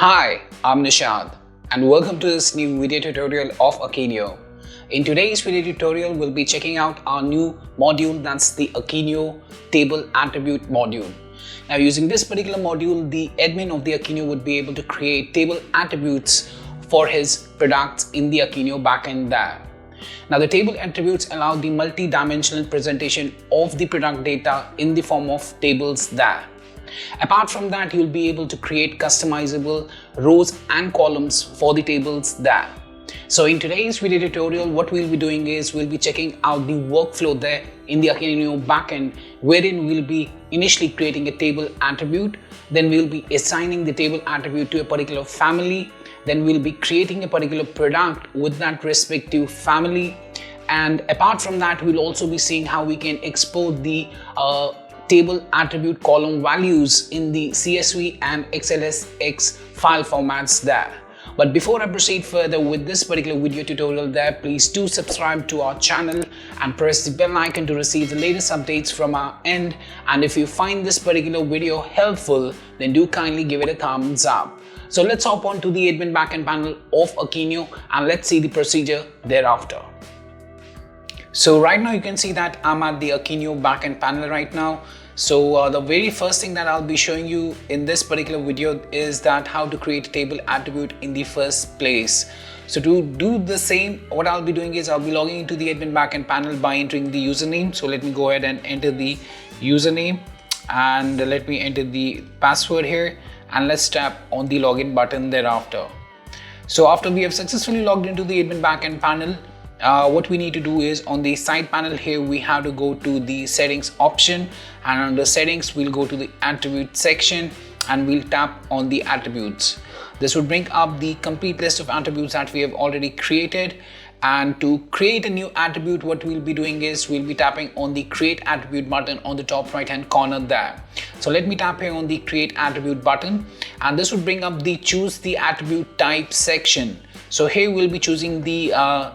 Hi, I'm Nishad and welcome to this new video tutorial of Akeneo. In today's video tutorial, we'll be checking out our new module, that's the Akeneo Table Attribute module. Now using this particular module, the admin of the Akeneo would be able to create table attributes for his products in the Akeneo backend there. Now the table attributes allow the multi-dimensional presentation of the product data in the form of tables there. Apart from that, you'll be able to create customizable rows and columns for the tables there. So in today's video tutorial, what we'll be doing is we'll be checking out the workflow there in the Akeneo backend, wherein we'll be initially creating a table attribute, then we'll be assigning the table attribute to a particular family, then we'll be creating a particular product with that respective family, and apart from that, we'll also be seeing how we can export the table attribute column values in the CSV and XLSX file formats there. But before I proceed further with this particular video tutorial there, please do subscribe to our channel and press the bell icon to receive the latest updates from our end. And if you find this particular video helpful, then do kindly give it a thumbs up. So let's hop on to the admin backend panel of Akeneo and let's see the procedure thereafter. So right now you can see that I'm at the Akeneo backend panel right now. So the very first thing that I'll be showing you in this particular video is that how to create a table attribute in the first place. So to do the same, what I'll be doing is I'll be logging into the admin backend panel by entering the username. So let me go ahead and enter the username and let me enter the password here, and let's tap on the login button thereafter. So after we have successfully logged into the admin backend panel, what we need to do is on the side panel here, we have to go to the settings option, and under settings we'll go to the attribute section and we'll tap on the attributes. This would bring up the complete list of attributes that we have already created. And to create a new attribute, what we'll be doing is we'll be tapping on the create attribute button on the top right hand corner there. So let me tap here on the create attribute button, and this would bring up the choose the attribute type section. So here we'll be choosing the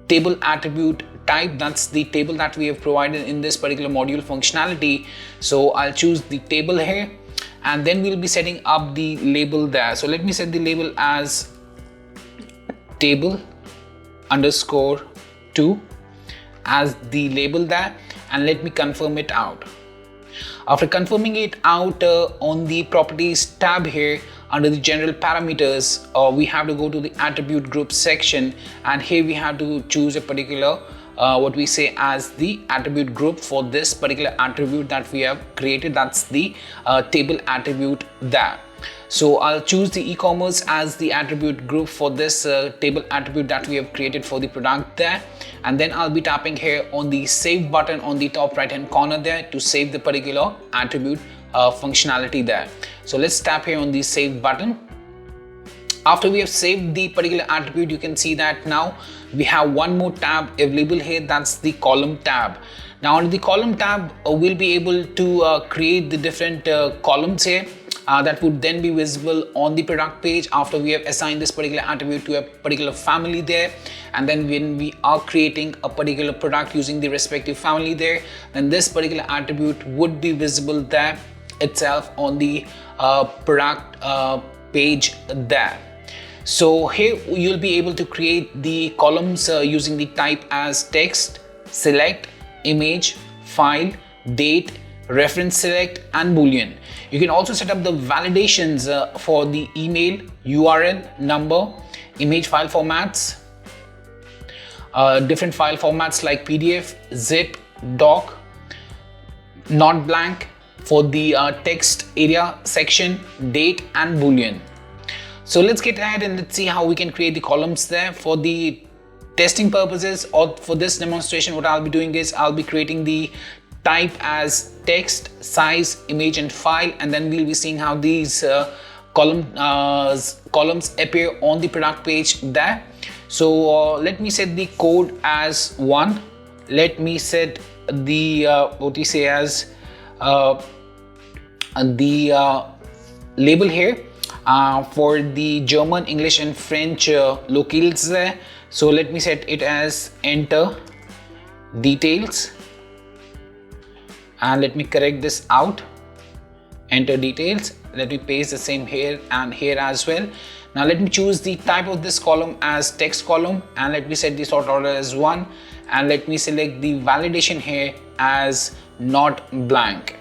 table attribute type, that's the table that we have provided in this particular module functionality. So I'll choose the table here, and then we'll be setting up the label there. So let me set the label as table underscore 2 as the label there, and let me confirm it out. After confirming it out, on the properties tab here under the general parameters, we have to go to the attribute group section, and here we have to choose a particular what we say as the attribute group for this particular attribute that we have created, that's the table attribute there. So I'll choose the e-commerce as the attribute group for this table attribute that we have created for the product there, and then I'll be tapping here on the save button on the top right hand corner there to save the particular attribute functionality there. So let's tap here on the save button. After we have saved the particular attribute, you can see that now we have one more tab available here, that's the column tab. Now under the column tab, we'll be able to create the different columns here that would then be visible on the product page after we have assigned this particular attribute to a particular family there. And then when we are creating a particular product using the respective family there, then this particular attribute would be visible there itself on the product page there. So here you'll be able to create the columns using the type as text, select, image, file, date, reference select, and boolean. You can also set up the validations for the email, URL, number, image file formats, different file formats like PDF, zip, doc, not blank for the text area section, date, and boolean. So let's get ahead and let's see how we can create the columns there. For the testing purposes or for this demonstration, what I'll be doing is I'll be creating the type as text, size, image, and file, and then we'll be seeing how these columns appear on the product page there. So let me set the code as 1. Let me set the what we say as the label here for the German, English, and French locales there. So let me set it as enter details, and let me correct this out, enter details, Let me paste the same here and here as well. Now let me choose the type of this column as text column, and let me set the sort order as 1, and let me select the validation here as not blank,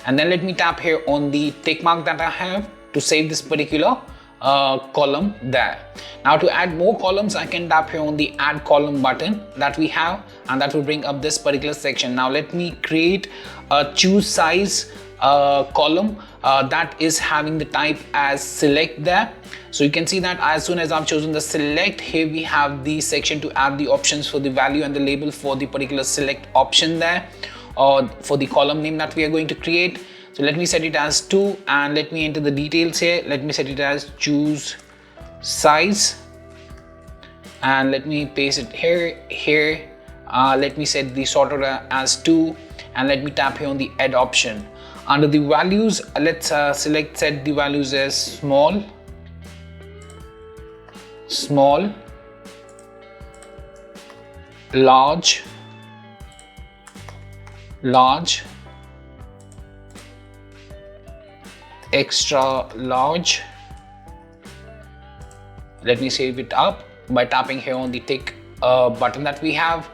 and then let me tap here on the tick mark that I have to save this particular column there. Now to add more columns, I can tap here on the add column button that we have, and that will bring up this particular section. Now let me create a choose size column that is having the type as select there. So you can see that as soon as I've chosen the select, here we have the section to add the options for the value and the label for the particular select option there, or for the column name that we are going to create. So let me set it as 2, and let me enter the details here. Let me set it as choose size, and let me paste it here. Let me set the sort order as 2, and let me tap here on the add option. Under the values, let's set the values as small, large, extra large. Let me save it up by tapping here on the tick button that we have,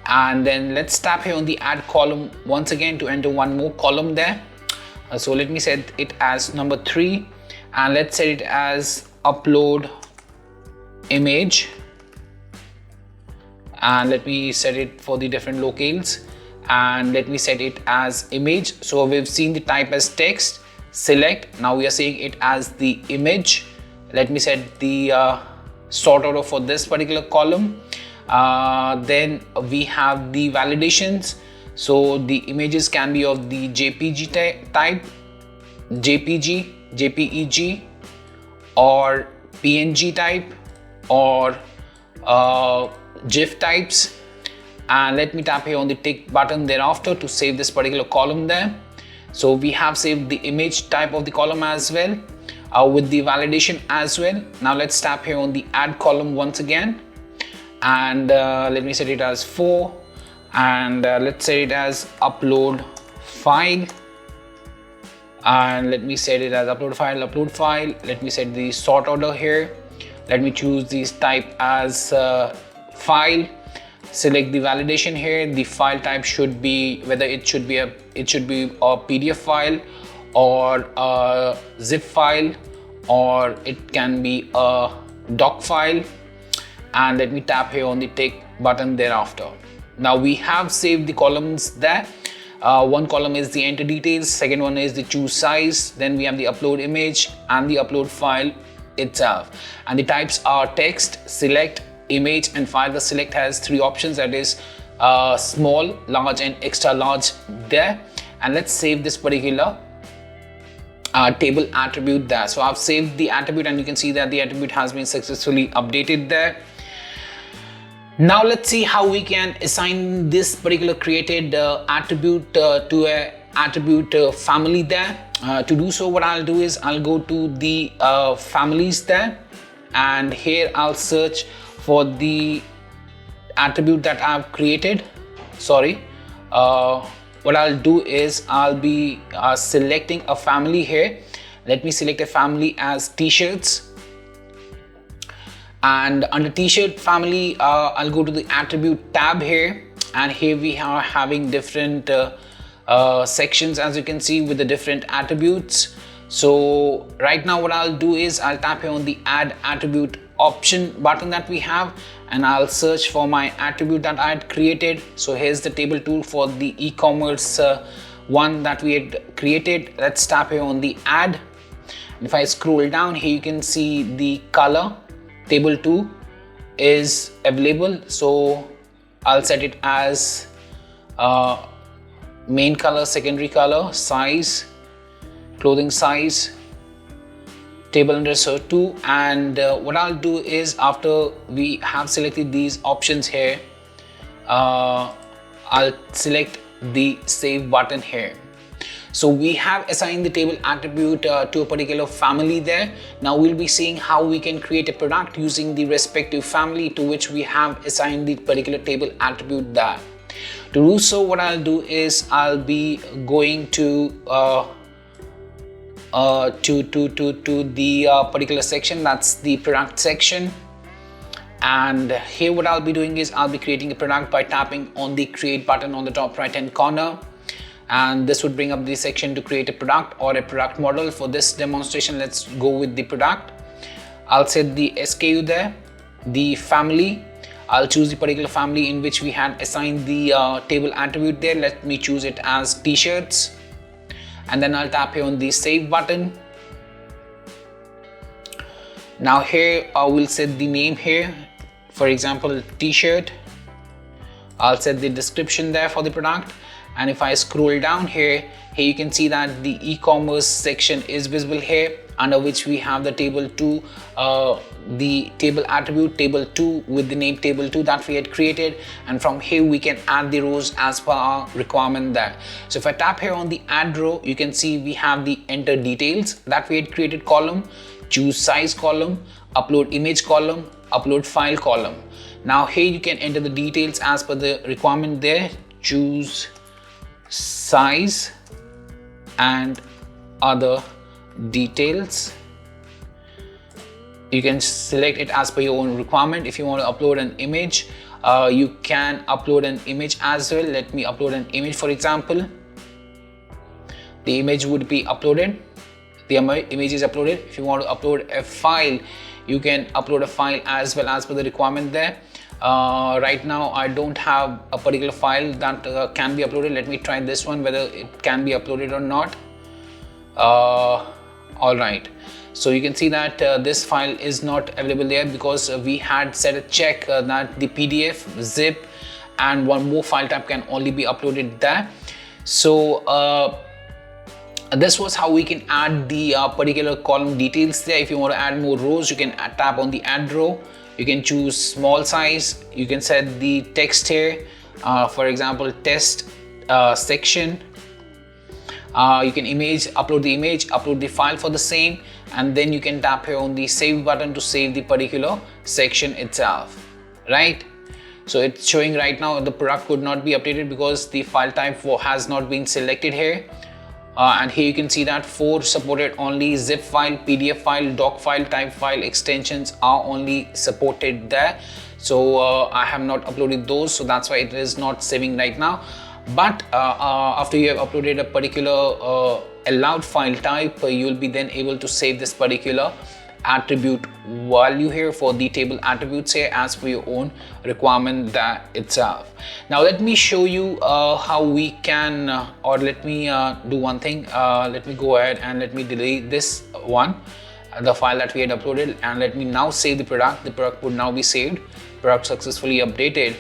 and then let's tap here on the add column once again to enter one more column there. So let me set it as number 3, and let's set it as upload image, and let me set it for the different locales, and let me set it as image. So we've seen the type as text select, now we are seeing it as the image. Let me set the sort order for this particular column. Then we have the validations. So the images can be of the JPG type, JPG, JPEG, or PNG type, or GIF types. And let me tap here on the tick button thereafter to save this particular column there. So we have saved the image type of the column as well, with the validation as well. Now let's tap here on the add column once again, and let me set it as 4, and let's set it as upload file, and let me set it as upload file. Let me set the sort order here. Let me choose this type as file. Select the validation here. The file type should be whether it should be a PDF file, or a zip file, or it can be a doc file, and let me tap here on the tick button thereafter. Now we have saved the columns there. One column is the enter details, second one is the choose size, then we have the upload image and the upload file itself, and the types are text, select, image, and file. The select has 3 options, that is small, large, and extra large there. And let's save this particular table attribute there. So I've saved the attribute, and you can see that the attribute has been successfully updated there. Now let's see how we can assign this particular created attribute to a attribute family there. To do so, what I'll do is I'll go to the families there, and here I'll search for the attribute that I've created. What I'll do is I'll be selecting a family here. Let me select a family as t-shirts, and under t-shirt family I'll go to the attribute tab here, and here we are having different sections, as you can see, with the different attributes. So right now what I'll do is I'll tap here on the add attribute option button that we have, and I'll search for my attribute that I had created. So here's the table tool for the e-commerce one that we had created. Let's tap here on the add. If I scroll down here, you can see the color table 2 is available. So I'll set it as main color, secondary color, size, clothing size, table underscore 2, and what I'll do is after we have selected these options here, I'll select the save button here. So we have assigned the table attribute to a particular family there. Now we'll be seeing how we can create a product using the respective family to which we have assigned the particular table attribute there. To do so, what I'll do is I'll be going to to the particular section, that's the product section. And here what I'll be doing is I'll be creating a product by tapping on the create button on the top right hand corner, and this would bring up the section to create a product or a product model. For this demonstration, let's go with the product. I'll set the SKU there, the family. I'll choose the particular family in which we had assigned the table attribute there. Let me choose it as t-shirts, and then I'll tap here on the save button. Now here I will set the name here, for example t-shirt. I'll set the description there for the product, and if I scroll down here you can see that the e-commerce section is visible here, under which we have the table 2, the table attribute table 2 with the name table 2 that we had created, and from here we can add the rows as per our requirement there. So if I tap here on the add row, you can see we have the enter details that we had created column, choose size column, upload image column, upload file column. Now here you can enter the details as per the requirement there, choose size and other details. You can select it as per your own requirement. If you want to upload an image, you can upload an image as well. Let me upload an image, for example. The image would be uploaded. The image is uploaded. If you want to upload a file, you can upload a file as well as per the requirement there. Right now I don't have a particular file that can be uploaded. Let me try this one, whether it can be uploaded or not. All right, so you can see that this file is not available there because we had set a check that the PDF, zip and one more file type can only be uploaded there. So this was how we can add the particular column details there. If you want to add more rows, you can tap on the add row. You can choose small size. You can set the text here, for example test section. You can upload the image, upload the file for the same, and then you can tap here on the save button to save the particular section itself, right? So it's showing right now the product could not be updated because the file type has not been selected here. And here you can see that 4 supported only zip file, PDF file, doc file, type file extensions are only supported there. So I have not uploaded those, so that's why it is not saving right now. But after you have uploaded a particular allowed file type, you will be then able to save this particular attribute value here for the table attributes here as per your own requirement there itself. Now let me show you how we can or let me do one thing. Let me go ahead and let me delete this one, the file that we had uploaded, and let me now save the product. The product would now be saved, product successfully updated.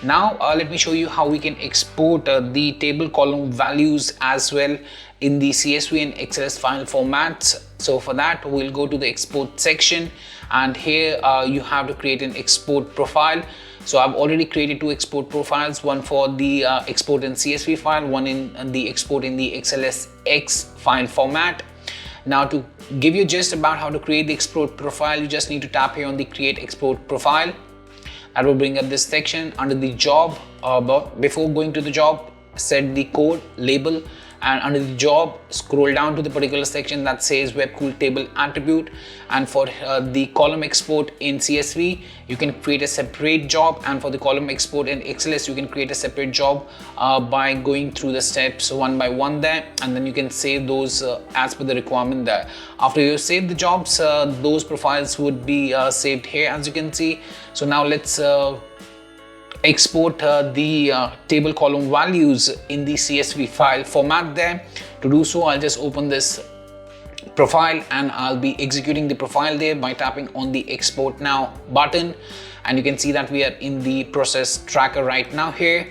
Now let me show you how we can export the table column values as well in the CSV and XLS file formats. So for that we'll go to the export section, and here you have to create an export profile. So I've already created 2 export profiles, one for the export in CSV file, one in the export in the XLSX file format. Now to give you just about how to create the export profile, you just need to tap here on the create export profile. That will bring up this section under the job. But before going to the job, set the code label, and under the job scroll down to the particular section that says webcool table attribute, and for the column export in CSV you can create a separate job, and for the column export in XLS you can create a separate job by going through the steps one by one there, and then you can save those as per the requirement there. After you save the jobs, those profiles would be saved here as you can see. So now let's export the table column values in the CSV file format there. To do so, I'll just open this profile and I'll be executing the profile there by tapping on the export now button, and you can see that we are in the process tracker right now here,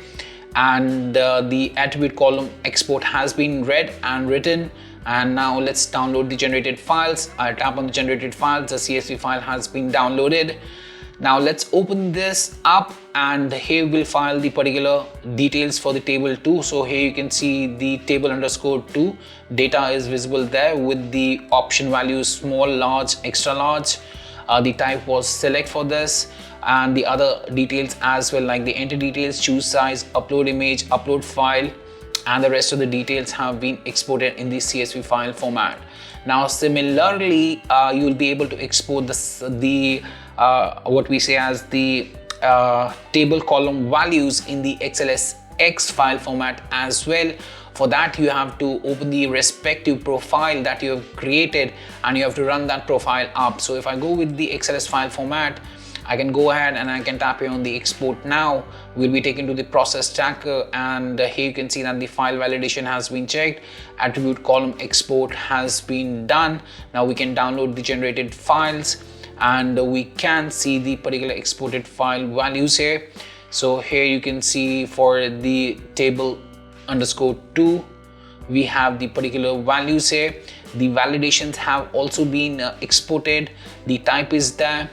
and the attribute column export has been read and written. And now let's download the generated files. I'll tap on the generated files. The CSV file has been downloaded. Now let's open this up, and here we'll file the particular details for the table 2. So here you can see the table underscore 2 data is visible there with the option values small, large, extra large. The type was select for this, and the other details as well, like the enter details, choose size, upload image, upload file, and the rest of the details have been exported in the CSV file format. Now similarly, you'll be able to export the what we say as the table column values in the XLSX file format as well. For that, you have to open the respective profile that you have created and you have to run that profile up. So if I go with the XLS file format, I can go ahead and I can tap here on the export now. We'll be taken to the process tracker, and here you can see that the file validation has been checked. Attribute column export has been done. Now we can download the generated files and we can see the particular exported file values here. So here you can see for the table underscore 2, we have the particular values here. The validations have also been exported. The type is there.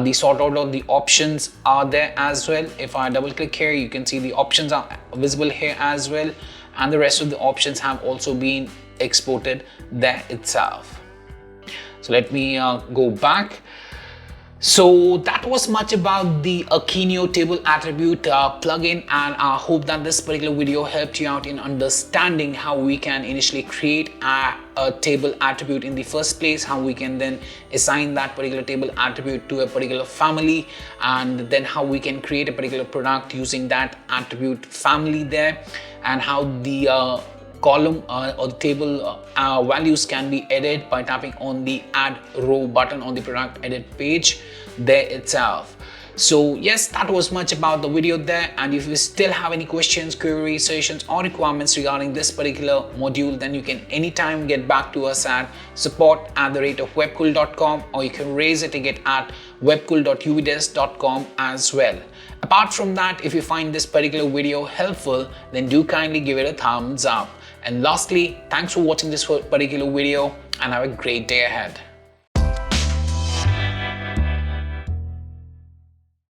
The sort order of the options are there as well. If I double click here, you can see the options are visible here as well, and the rest of the options have also been exported there itself. So let me go back. So that was much about the Akeneo table attribute plugin, and I hope that this particular video helped you out in understanding how we can initially create a table attribute in the first place, how we can then assign that particular table attribute to a particular family, and then how we can create a particular product using that attribute family there, and how the column or the table values can be edited by tapping on the add row button on the product edit page there itself. So yes, that was much about the video there, and if you still have any questions, queries, suggestions or requirements regarding this particular module, then you can anytime get back to us at support@webcool.com, or you can raise a ticket at webcool.uvdesk.com as well. Apart from that, if you find this particular video helpful, then do kindly give it a thumbs up. And lastly, thanks for watching this particular video and have a great day ahead.